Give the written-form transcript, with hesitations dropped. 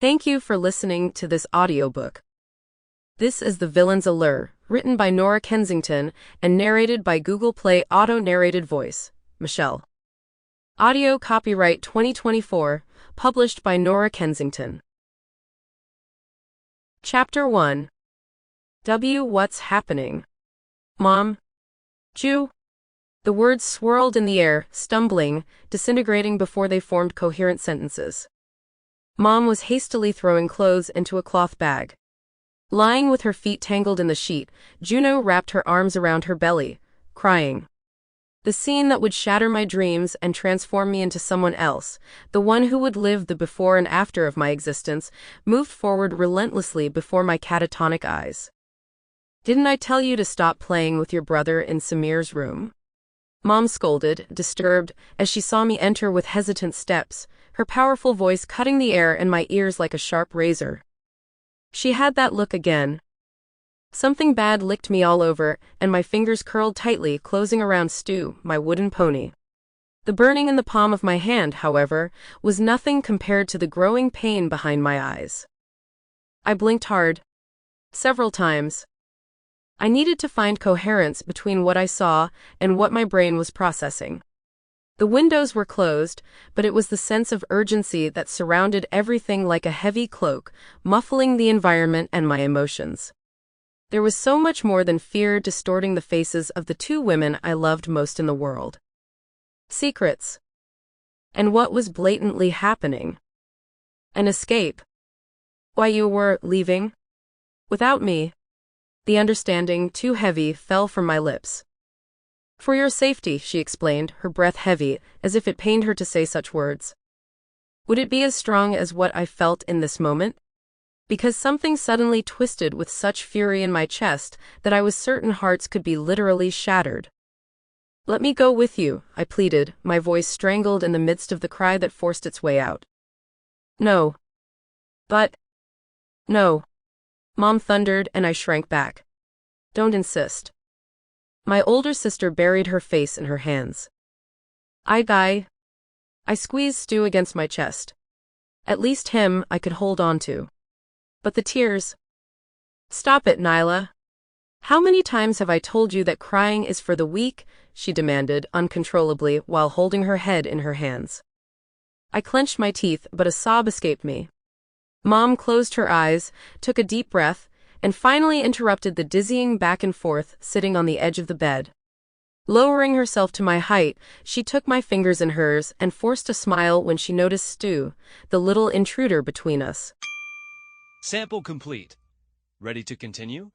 Thank you for listening to this audiobook. This is The Villain's Allure, written by Nora Kensington and narrated by Google Play auto-narrated voice, Michelle. Audio copyright 2024, published by Nora Kensington. Chapter 1. What's happening? Mom? Jew? The words swirled in the air, stumbling, disintegrating before they formed coherent sentences. Mom was hastily throwing clothes into a cloth bag. Lying with her feet tangled in the sheet, Juno wrapped her arms around her belly, crying. The scene that would shatter my dreams and transform me into someone else, the one who would live the before and after of my existence, moved forward relentlessly before my catatonic eyes. Didn't I tell you to stop playing with your brother in Samir's room? Mom scolded, disturbed, as she saw me enter with hesitant steps, her powerful voice cutting the air in my ears like a sharp razor. She had that look again. Something bad licked me all over, and my fingers curled tightly, closing around Stu, my wooden pony. The burning in the palm of my hand, however, was nothing compared to the growing pain behind my eyes. I blinked hard. Several times. I needed to find coherence between what I saw and what my brain was processing. The windows were closed, but it was the sense of urgency that surrounded everything like a heavy cloak, muffling the environment and my emotions. There was so much more than fear distorting the faces of the two women I loved most in the world. Secrets. And what was blatantly happening? An escape. Why, you were leaving? Without me. The understanding, too heavy, fell from my lips. For your safety, she explained, her breath heavy, as if it pained her to say such words. Would it be as strong as what I felt in this moment? Because something suddenly twisted with such fury in my chest that I was certain hearts could be literally shattered. Let me go with you, I pleaded, my voice strangled in the midst of the cry that forced its way out. No. But. No. Mom thundered, and I shrank back. Don't insist. My older sister buried her face in her hands. I squeezed Stu against my chest. At least him I could hold on to. But the tears. Stop it, Nailah. How many times have I told you that crying is for the weak? She demanded, uncontrollably, while holding her head in her hands. I clenched my teeth, but a sob escaped me. Mom closed her eyes, took a deep breath, and finally interrupted the dizzying back and forth, sitting on the edge of the bed. Lowering herself to my height, she took my fingers in hers and forced a smile when she noticed Stu, the little intruder between us. Sample complete. Ready to continue?